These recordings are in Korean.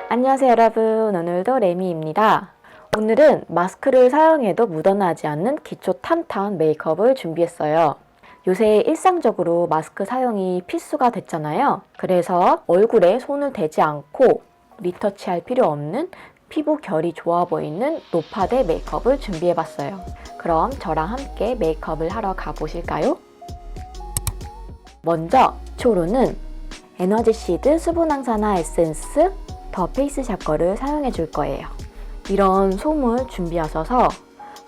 안녕하세요 여러분, 오늘도 레미입니다. 오늘은 마스크를 사용해도 묻어나지 않는 기초 탄탄 메이크업을 준비했어요. 요새 일상적으로 마스크 사용이 필수가 됐잖아요. 그래서 얼굴에 손을 대지 않고 리터치할 필요 없는 피부 결이 좋아 보이는 노파데 메이크업을 준비해봤어요. 그럼 저랑 함께 메이크업을 하러 가보실까요? 먼저 기초로는 에너지 시드 수분 항산화 에센스 더 페이스샵 거를 사용해 줄 거예요. 이런 솜을 준비하셔서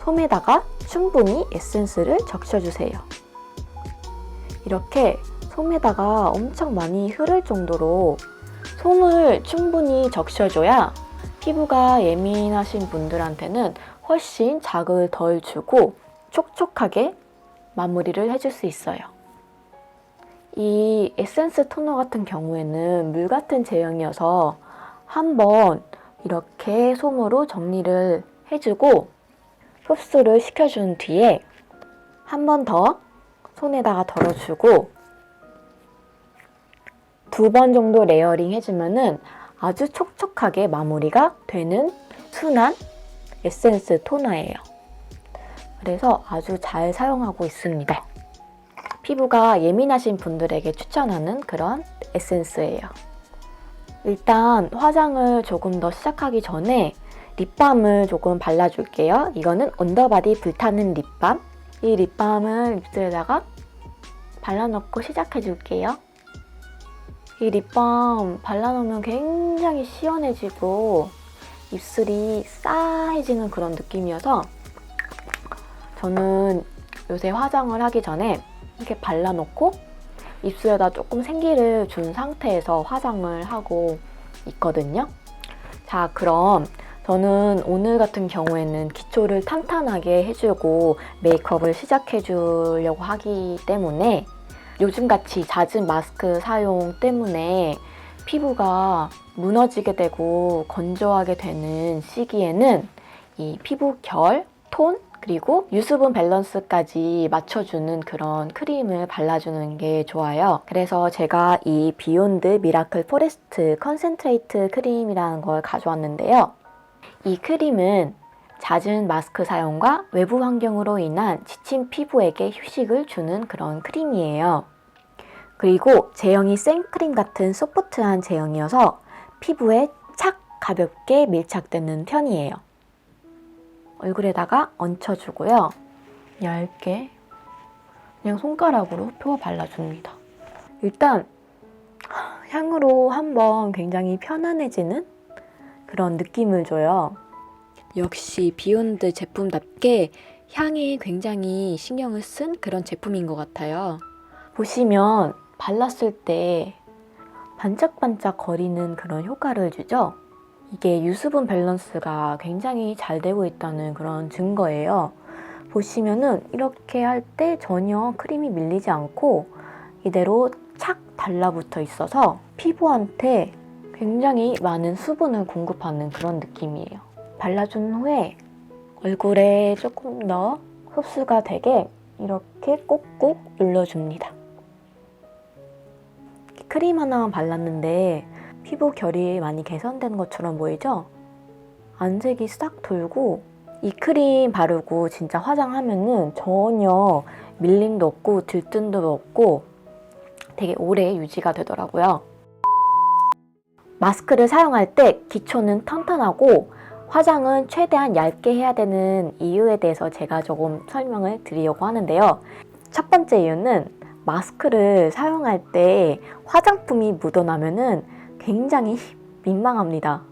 솜에다가 충분히 에센스를 적셔주세요. 이렇게 솜에다가 엄청 많이 흐를 정도로 솜을 충분히 적셔줘야 피부가 예민하신 분들한테는 훨씬 자극을 덜 주고 촉촉하게 마무리를 해줄 수 있어요. 이 에센스 토너 같은 경우에는 물 같은 제형이어서 한번 이렇게 솜으로 정리를 해주고 흡수를 시켜준 뒤에 한 번 더 손에다가 덜어주고 2번 정도 레이어링 해주면은 아주 촉촉하게 마무리가 되는 순한 에센스 토너예요. 그래서 아주 잘 사용하고 있습니다. 피부가 예민하신 분들에게 추천하는 그런 에센스예요. 일단 화장을 조금 더 시작하기 전에 립밤을 조금 발라줄게요. 이거는 언더바디 불타는 립밤. 이 립밤을 입술에다가 발라놓고 시작해줄게요. 이 립밤 발라놓으면 굉장히 시원해지고 입술이 싸해지는 그런 느낌이어서 저는 요새 화장을 하기 전에 이렇게 발라놓고 입술에다 조금 생기를 준 상태에서 화장을 하고 있거든요. 자, 그럼 저는 오늘 같은 경우에는 기초를 탄탄하게 해주고 메이크업을 시작해주려고 하기 때문에 요즘같이 잦은 마스크 사용 때문에 피부가 무너지게 되고 건조하게 되는 시기에는 이 피부 결, 톤, 그리고 유수분 밸런스까지 맞춰주는 그런 크림을 발라주는 게 좋아요. 그래서 제가 이 비욘드 미라클 포레스트 컨센트레이트 크림이라는 걸 가져왔는데요. 이 크림은 잦은 마스크 사용과 외부 환경으로 인한 지친 피부에게 휴식을 주는 그런 크림이에요. 그리고 제형이 생크림 같은 소프트한 제형이어서 피부에 착 가볍게 밀착되는 편이에요. 얼굴에다가 얹혀주고요. 얇게 그냥 손가락으로 펴 발라줍니다. 일단 향으로 한번 굉장히 편안해지는 그런 느낌을 줘요. 역시 비욘드 제품답게 향에 굉장히 신경을 쓴 그런 제품인 것 같아요. 보시면 발랐을 때 반짝반짝 거리는 그런 효과를 주죠. 이게 유수분 밸런스가 굉장히 잘 되고 있다는 그런 증거예요. 보시면은 이렇게 할 때 전혀 크림이 밀리지 않고 이대로 착 달라붙어 있어서 피부한테 굉장히 많은 수분을 공급하는 그런 느낌이에요. 발라준 후에 얼굴에 조금 더 흡수가 되게 이렇게 꾹꾹 눌러줍니다. 크림 하나만 발랐는데 피부 결이 많이 개선된 것처럼 보이죠? 안색이 싹 돌고 이 크림 바르고 진짜 화장하면은 전혀 밀림도 없고 들뜸도 없고 되게 오래 유지가 되더라고요. 마스크를 사용할 때 기초는 튼튼하고 화장은 최대한 얇게 해야 되는 이유에 대해서 제가 조금 설명을 드리려고 하는데요. 첫 번째 이유는 마스크를 사용할 때 화장품이 묻어나면은 굉장히 민망합니다.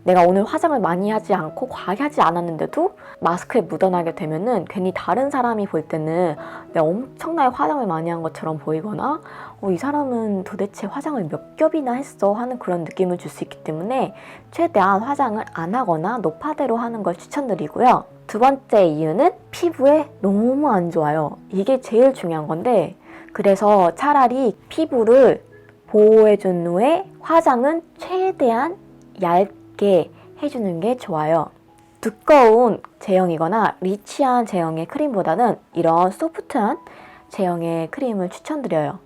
내가 오늘 화장을 많이 하지 않고 과하게 하지 않았는데도 마스크에 묻어나게 되면은 괜히 다른 사람이 볼 때는 내가 엄청나게 화장을 많이 한 것처럼 보이거나 이 사람은 도대체 화장을 몇 겹이나 했어 하는 그런 느낌을 줄 수 있기 때문에 최대한 화장을 안 하거나 노파대로 하는 걸 추천드리고요. 두 번째 이유는 피부에 너무 안 좋아요. 이게 제일 중요한 건데 그래서 차라리 피부를 보호해준 후에 화장은 최대한 얇게 해주는 게 좋아요. 두꺼운 제형이거나 리치한 제형의 크림보다는 이런 소프트한 제형의 크림을 추천드려요.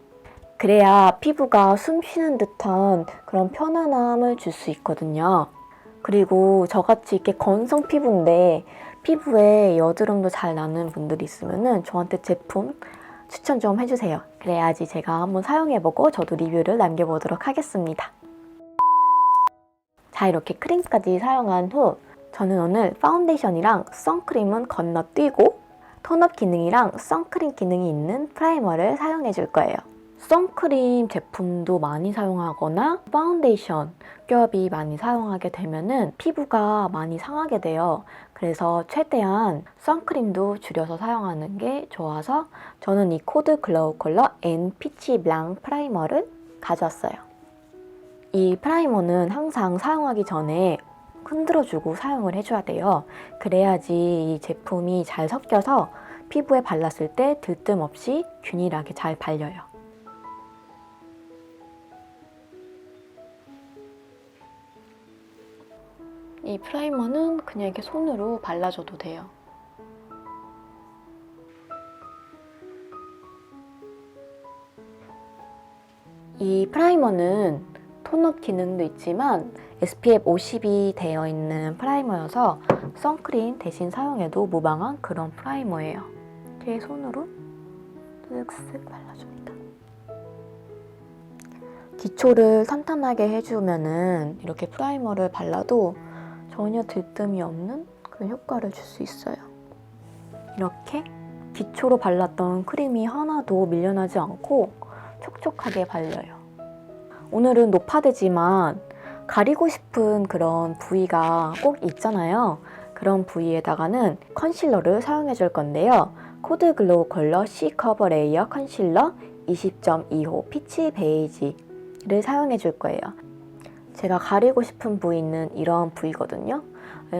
그래야 피부가 숨 쉬는 듯한 그런 편안함을 줄 수 있거든요. 그리고 저같이 이렇게 건성 피부인데 피부에 여드름도 잘 나는 분들이 있으면 저한테 제품 추천 좀 해주세요. 그래야지 제가 한번 사용해보고 저도 리뷰를 남겨보도록 하겠습니다. 자, 이렇게 크림까지 사용한 후 저는 오늘 파운데이션이랑 선크림은 건너뛰고 톤업 기능이랑 선크림 기능이 있는 프라이머를 사용해 줄 거예요. 선크림 제품도 많이 사용하거나 파운데이션, 겹이 많이 사용하게 되면은 피부가 많이 상하게 돼요. 그래서 최대한 선크림도 줄여서 사용하는 게 좋아서 저는 이 코드 글로우 컬러 앤 피치 블랑 프라이머를 가져왔어요. 이 프라이머는 항상 사용하기 전에 흔들어주고 사용을 해줘야 돼요. 그래야지 이 제품이 잘 섞여서 피부에 발랐을 때 들뜸 없이 균일하게 잘 발려요. 이 프라이머는 그냥 이렇게 손으로 발라줘도 돼요. 이 프라이머는 톤업 기능도 있지만 SPF 50이 되어 있는 프라이머여서 선크림 대신 사용해도 무방한 그런 프라이머예요. 이렇게 손으로 쓱쓱 발라줍니다. 기초를 탄탄하게 해주면은 이렇게 프라이머를 발라도 전혀 들뜸이 없는 그런 효과를 줄 수 있어요. 이렇게 기초로 발랐던 크림이 하나도 밀려나지 않고 촉촉하게 발려요. 오늘은 노파데지만 가리고 싶은 그런 부위가 꼭 있잖아요. 그런 부위에다가는 컨실러를 사용해 줄 건데요. 코드 글로우 컬러 C 커버 레이어 컨실러 20.2호 피치 베이지를 사용해 줄 거예요. 제가 가리고 싶은 부위는 이런 부위거든요.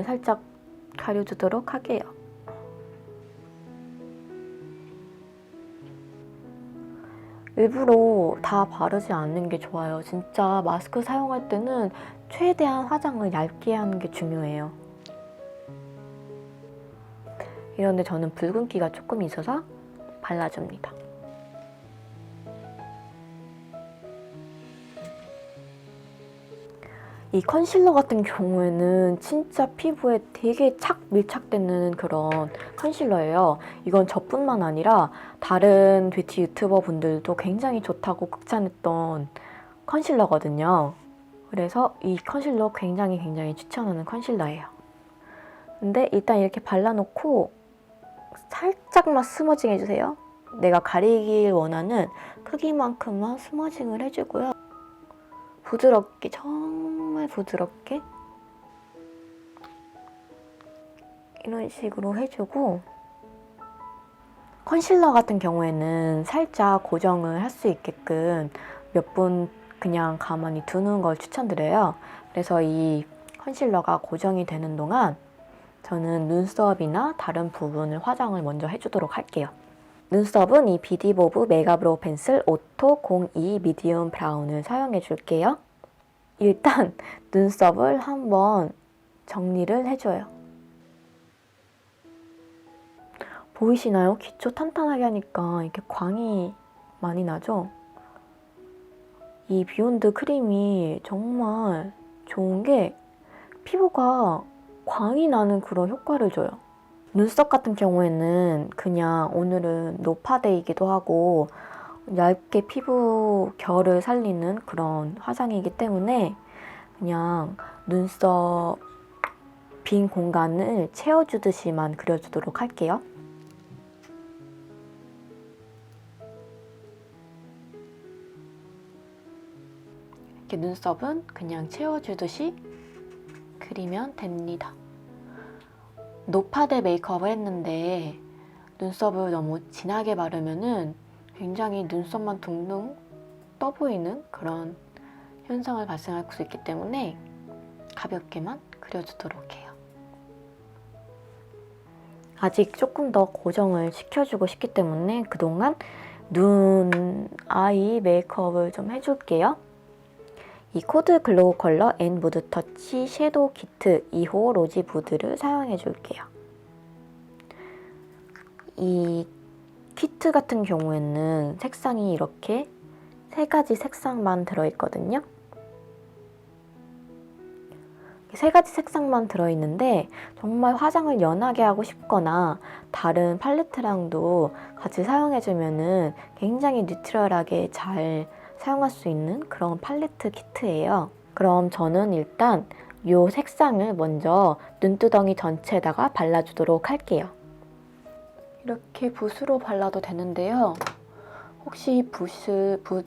살짝 가려주도록 할게요. 일부러 다 바르지 않는 게 좋아요. 진짜 마스크 사용할 때는 최대한 화장을 얇게 하는 게 중요해요. 이런데 저는 붉은기가 조금 있어서 발라줍니다. 이 컨실러 같은 경우에는 진짜 피부에 되게 착 밀착되는 그런 컨실러예요. 이건 저뿐만 아니라 다른 뷰티 유튜버 분들도 굉장히 좋다고 극찬했던 컨실러거든요. 그래서 이 컨실러 굉장히 추천하는 컨실러예요. 근데 일단 이렇게 발라놓고 살짝만 스머징 해주세요. 내가 가리길 원하는 크기만큼만 스머징을 해주고요. 부드럽게, 정말 부드럽게 이런 식으로 해주고, 컨실러 같은 경우에는 살짝 고정을 할 수 있게끔 몇 분 그냥 가만히 두는 걸 추천드려요. 그래서 이 컨실러가 고정이 되는 동안 저는 눈썹이나 다른 부분을 화장을 먼저 해주도록 할게요. 눈썹은 이 비디보브 메가브로우 펜슬 오토 02 미디움 브라운을 사용해 줄게요. 일단 눈썹을 한번 정리를 해줘요. 보이시나요? 기초 탄탄하게 하니까 이렇게 광이 많이 나죠? 이 비욘드 크림이 정말 좋은 게 피부가 광이 나는 그런 효과를 줘요. 눈썹 같은 경우에는 그냥 오늘은 노파데이기도 하고 얇게 피부 결을 살리는 그런 화장이기 때문에 그냥 눈썹 빈 공간을 채워주듯이만 그려주도록 할게요. 이렇게 눈썹은 그냥 채워주듯이 그리면 됩니다. 노파데 메이크업을 했는데 눈썹을 너무 진하게 바르면은 굉장히 눈썹만 둥둥 떠 보이는 그런 현상을 발생할 수 있기 때문에 가볍게만 그려주도록 해요. 아직 조금 더 고정을 시켜주고 싶기 때문에 그동안 눈, 아이 메이크업을 좀 해줄게요. 이 코드 글로우 컬러 앤 무드 터치 섀도우 키트 2호 로지 무드를 사용해 줄게요. 이 키트 같은 경우에는 색상이 이렇게 3가지 색상만 들어있거든요. 3가지 색상만 들어있는데 정말 화장을 연하게 하고 싶거나 다른 팔레트랑도 같이 사용해주면 굉장히 뉴트럴하게 잘 사용할 수 있는 그런 팔레트 키트예요. 그럼 저는 일단 이 색상을 먼저 눈두덩이 전체에다가 발라주도록 할게요. 이렇게 붓으로 발라도 되는데요. 혹시 붓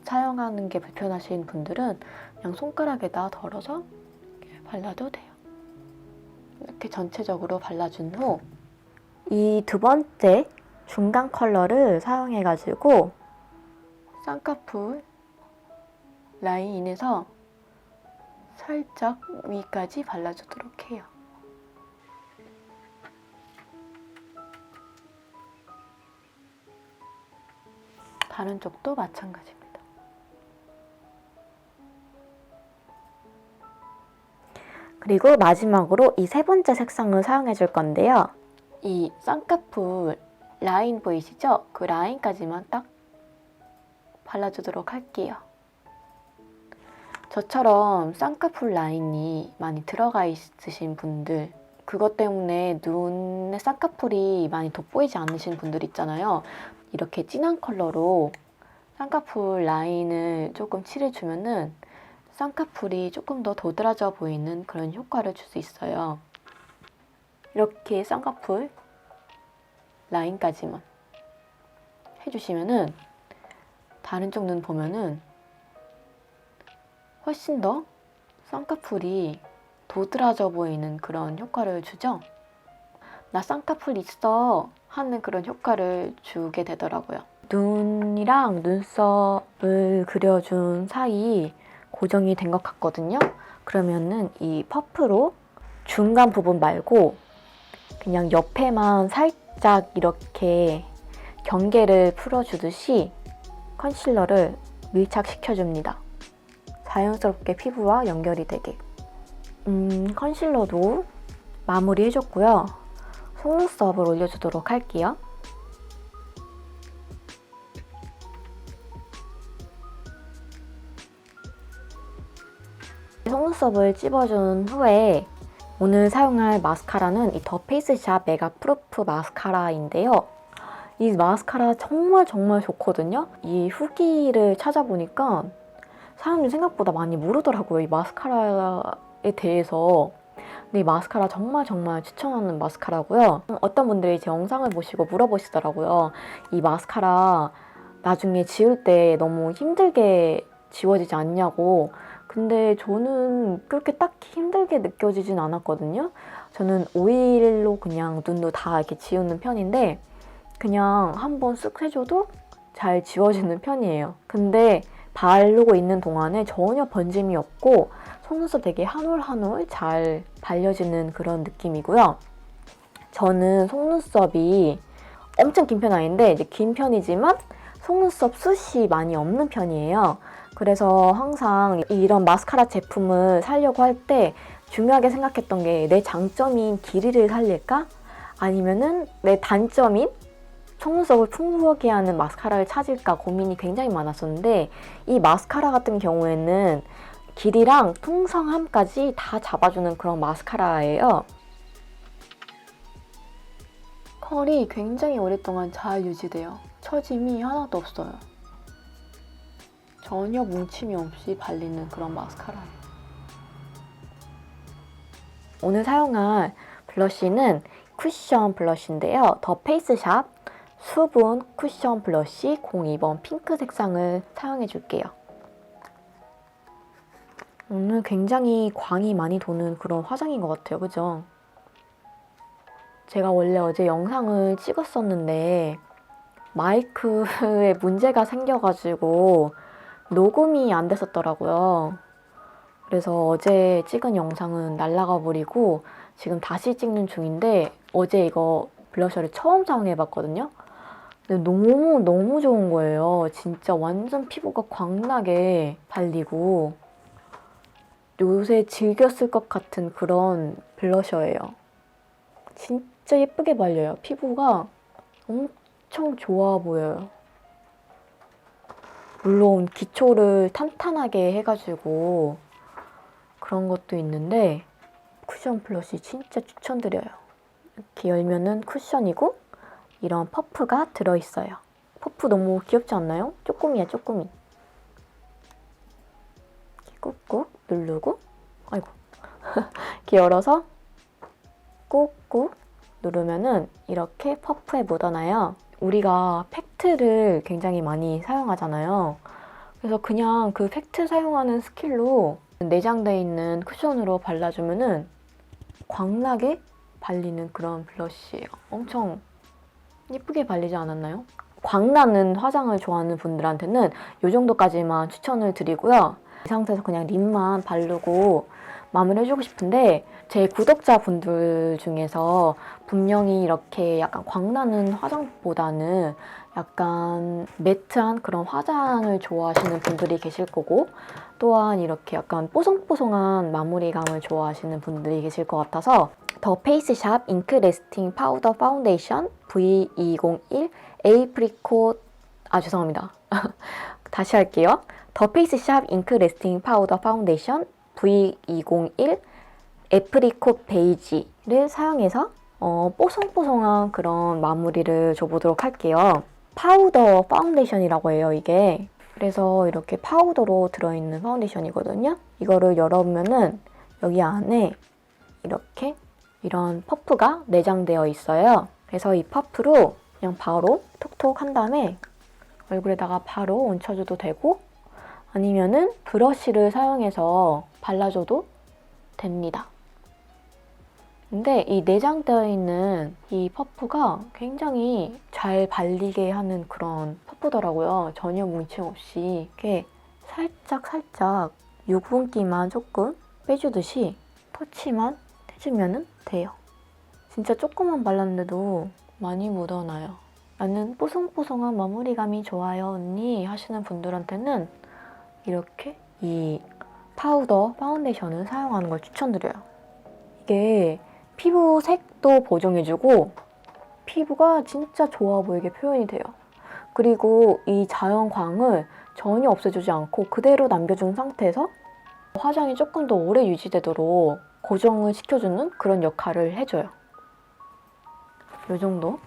사용하는 게 불편하신 분들은 그냥 손가락에다 덜어서 이렇게 발라도 돼요. 이렇게 전체적으로 발라준 후 이 2번째 중간 컬러를 사용해가지고 쌍꺼풀 라인에서 살짝 위까지 발라주도록 해요. 다른 쪽도 마찬가지입니다. 그리고 마지막으로 이 3번째 색상을 사용해 줄 건데요. 이 쌍꺼풀 라인 보이시죠? 그 라인까지만 딱 발라주도록 할게요. 저처럼 쌍꺼풀 라인이 많이 들어가 있으신 분들, 그것 때문에 눈에 쌍꺼풀이 많이 돋보이지 않으신 분들 있잖아요. 이렇게 진한 컬러로 쌍꺼풀 라인을 조금 칠해주면은 쌍꺼풀이 조금 더 도드라져 보이는 그런 효과를 줄 수 있어요. 이렇게 쌍꺼풀 라인까지만 해주시면은 다른 쪽 눈 보면은 훨씬 더 쌍꺼풀이 도드라져 보이는 그런 효과를 주죠. 나 쌍꺼풀 있어 하는 그런 효과를 주게 되더라고요. 눈이랑 눈썹을 그려준 사이 고정이 된 것 같거든요. 그러면은 이 퍼프로 중간 부분 말고 그냥 옆에만 살짝 이렇게 경계를 풀어주듯이 컨실러를 밀착시켜줍니다. 자연스럽게 피부와 연결이 되게. 컨실러도 마무리 해줬고요. 속눈썹을 올려주도록 할게요. 속눈썹을 찝어준 후에 오늘 사용할 마스카라는 이 더 페이스샵 메가 프루프 마스카라인데요. 이 마스카라 정말 좋거든요. 이 후기를 찾아보니까 사람들이 생각보다 많이 모르더라고요. 이 마스카라에 대해서. 근데 이 마스카라 정말 추천하는 마스카라고요. 어떤 분들이 제 영상을 보시고 물어보시더라고요. 이 마스카라 나중에 지울 때 너무 힘들게 지워지지 않냐고. 근데 저는 그렇게 딱히 힘들게 느껴지진 않았거든요. 저는 오일로 그냥 눈도 다 이렇게 지우는 편인데 그냥 한번 쓱 해줘도 잘 지워지는 편이에요. 근데 바르고 있는 동안에 전혀 번짐이 없고 속눈썹 되게 한 올 한 올 잘 발려지는 그런 느낌이고요. 저는 속눈썹이 엄청 긴 편 아닌데 이제 긴 편이지만 속눈썹 숱이 많이 없는 편이에요. 그래서 항상 이런 마스카라 제품을 사려고 할 때 중요하게 생각했던 게 내 장점인 길이를 살릴까? 아니면은 내 단점인 속눈썹을 풍부하게 하는 마스카라를 찾을까 고민이 굉장히 많았었는데 이 마스카라 같은 경우에는 길이랑 풍성함까지 다 잡아주는 그런 마스카라예요. 컬이 굉장히 오랫동안 잘 유지돼요. 처짐이 하나도 없어요. 전혀 뭉침이 없이 발리는 그런 마스카라예요. 오늘 사용할 블러쉬는 쿠션 블러쉬인데요. 더 페이스샵 수분 쿠션 블러쉬 02번 핑크 색상을 사용해 줄게요. 오늘 굉장히 광이 많이 도는 그런 화장인 것 같아요. 그죠? 제가 원래 어제 영상을 찍었었는데 마이크에 문제가 생겨가지고 녹음이 안 됐었더라고요. 그래서 어제 찍은 영상은 날라가 버리고 지금 다시 찍는 중인데 어제 이거 블러셔를 처음 사용해봤거든요. 근데 너무 좋은 거예요. 진짜 완전 피부가 광나게 발리고 요새 즐겨 쓸 것 같은 그런 블러셔예요. 진짜 예쁘게 발려요. 피부가 엄청 좋아 보여요. 물론 기초를 탄탄하게 해가지고 그런 것도 있는데 쿠션 블러쉬 진짜 추천드려요. 이렇게 열면은 쿠션이고 이런 퍼프가 들어있어요. 퍼프 너무 귀엽지 않나요? 쪼꼬미야, 쪼꼬미. 이렇게 꾹꾹 누르고, 아이고. 이렇게 열어서 꾹꾹 누르면은 이렇게 퍼프에 묻어나요. 우리가 팩트를 굉장히 많이 사용하잖아요. 그래서 그냥 그 팩트 사용하는 스킬로 내장되어 있는 쿠션으로 발라주면은 광나게 발리는 그런 블러쉬예요. 엄청 예쁘게 발리지 않았나요? 광나는 화장을 좋아하는 분들한테는 이 정도까지만 추천을 드리고요. 이 상태에서 그냥 립만 바르고 마무리 해주고 싶은데 제 구독자분들 중에서 분명히 이렇게 약간 광나는 화장보다는 약간 매트한 그런 화장을 좋아하시는 분들이 계실 거고 또한 이렇게 약간 뽀송뽀송한 마무리감을 좋아하시는 분들이 계실 것 같아서 더 페이스샵 잉크 레스팅 파우더 파운데이션 V201 에이프리콧 죄송합니다. 다시 할게요. 더 페이스샵 잉크 레스팅 파우더 파운데이션 V201 애프리콧 베이지를 사용해서 뽀송뽀송한 그런 마무리를 줘보도록 할게요. 파우더 파운데이션이라고 해요, 이게. 그래서 이렇게 파우더로 들어있는 파운데이션이거든요. 이거를 열어보면은 여기 안에 이렇게 이런 퍼프가 내장되어 있어요. 그래서 이 퍼프로 그냥 바로 톡톡 한 다음에 얼굴에다가 바로 얹혀줘도 되고 아니면은 브러쉬를 사용해서 발라줘도 됩니다. 근데 이 내장되어 있는 이 퍼프가 굉장히 잘 발리게 하는 그런 퍼프더라고요. 전혀 뭉침 없이 이렇게 살짝 유분기만 조금 빼주듯이 터치만 해주면 돼요. 진짜 조금만 발랐는데도 많이 묻어나요. 나는 뽀송뽀송한 마무리감이 좋아요 언니 하시는 분들한테는 이렇게 이 파우더 파운데이션을 사용하는 걸 추천드려요. 이게 피부 색도 보정해주고 피부가 진짜 좋아 보이게 표현이 돼요. 그리고 이 자연광을 전혀 없애주지 않고 그대로 남겨준 상태에서 화장이 조금 더 오래 유지되도록 고정을 시켜주는 그런 역할을 해줘요. 이 정도?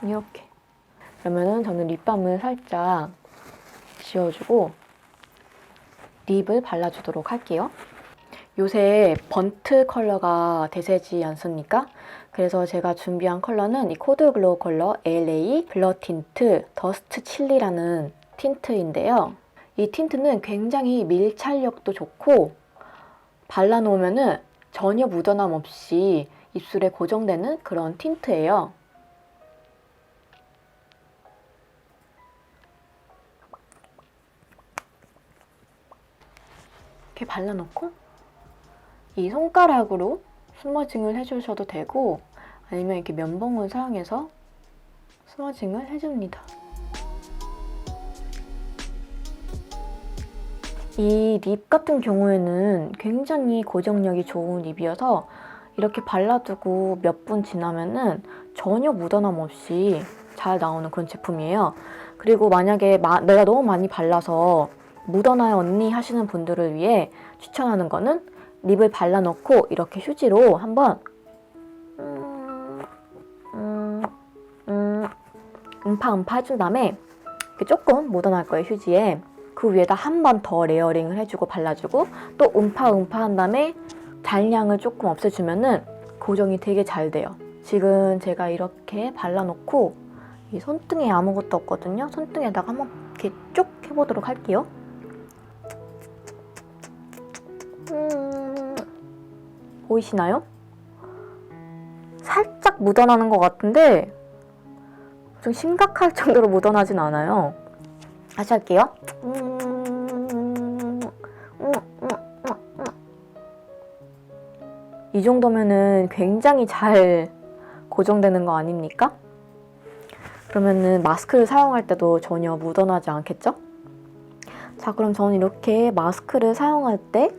이렇게. 그러면은 저는 립밤을 살짝 지워주고 립을 발라주도록 할게요. 요새 번트 컬러가 대세지 않습니까? 그래서 제가 준비한 컬러는 이 코드 글로우 컬러 LA 블러 틴트 더스트 칠리라는 틴트인데요. 이 틴트는 굉장히 밀착력도 좋고 발라놓으면 전혀 묻어남 없이 입술에 고정되는 그런 틴트예요. 이렇게 발라놓고 이 손가락으로 스머징을 해주셔도 되고 아니면 이렇게 면봉을 사용해서 스머징을 해줍니다. 이 립 같은 경우에는 굉장히 고정력이 좋은 립이어서 이렇게 발라두고 몇 분 지나면은 전혀 묻어남 없이 잘 나오는 그런 제품이에요. 그리고 만약에 내가 너무 많이 발라서 묻어나요 언니 하시는 분들을 위해 추천하는 거는 립을 발라놓고 이렇게 휴지로 한번 음파 해준 다음에 이렇게 조금 묻어날 거예요, 휴지에. 그 위에다 한 번 더 레이어링을 해주고 발라주고 또 음파 한 다음에 잔량을 조금 없애주면은 고정이 되게 잘 돼요. 지금 제가 이렇게 발라놓고 이 손등에 아무것도 없거든요. 손등에다가 한번 이렇게 쭉 해보도록 할게요. 보이시나요? 살짝 묻어나는 것 같은데 좀 심각할 정도로 묻어나진 않아요. 다시 할게요. 이 정도면은 굉장히 잘 고정되는 거 아닙니까? 그러면은 마스크를 사용할 때도 전혀 묻어나지 않겠죠? 자, 그럼 저는 이렇게 마스크를 사용할 때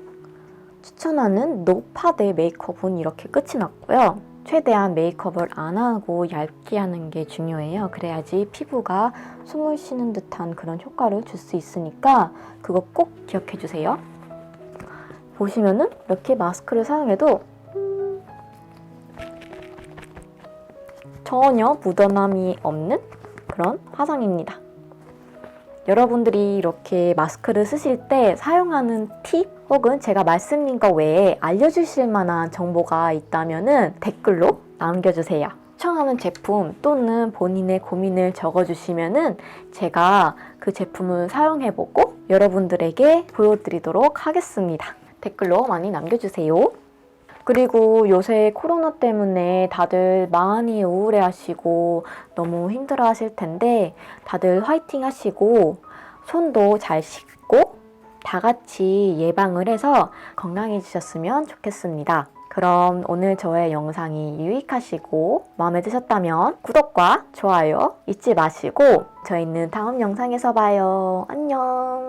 추천하는 노파데 메이크업은 이렇게 끝이 났고요. 최대한 메이크업을 안 하고 얇게 하는 게 중요해요. 그래야지 피부가 숨을 쉬는 듯한 그런 효과를 줄 수 있으니까 그거 꼭 기억해 주세요. 보시면은 이렇게 마스크를 사용해도 전혀 묻어남이 없는 그런 화장입니다. 여러분들이 이렇게 마스크를 쓰실 때 사용하는 팁 혹은 제가 말씀드린 것 외에 알려주실 만한 정보가 있다면 댓글로 남겨주세요. 추천하는 제품 또는 본인의 고민을 적어주시면 제가 그 제품을 사용해보고 여러분들에게 보여드리도록 하겠습니다. 댓글로 많이 남겨주세요. 그리고 요새 코로나 때문에 다들 많이 우울해하시고 너무 힘들어하실 텐데 다들 화이팅 하시고 손도 잘 씻고 다 같이 예방을 해서 건강해지셨으면 좋겠습니다. 그럼 오늘 저의 영상이 유익하시고 마음에 드셨다면 구독과 좋아요 잊지 마시고 저희는 다음 영상에서 봐요. 안녕.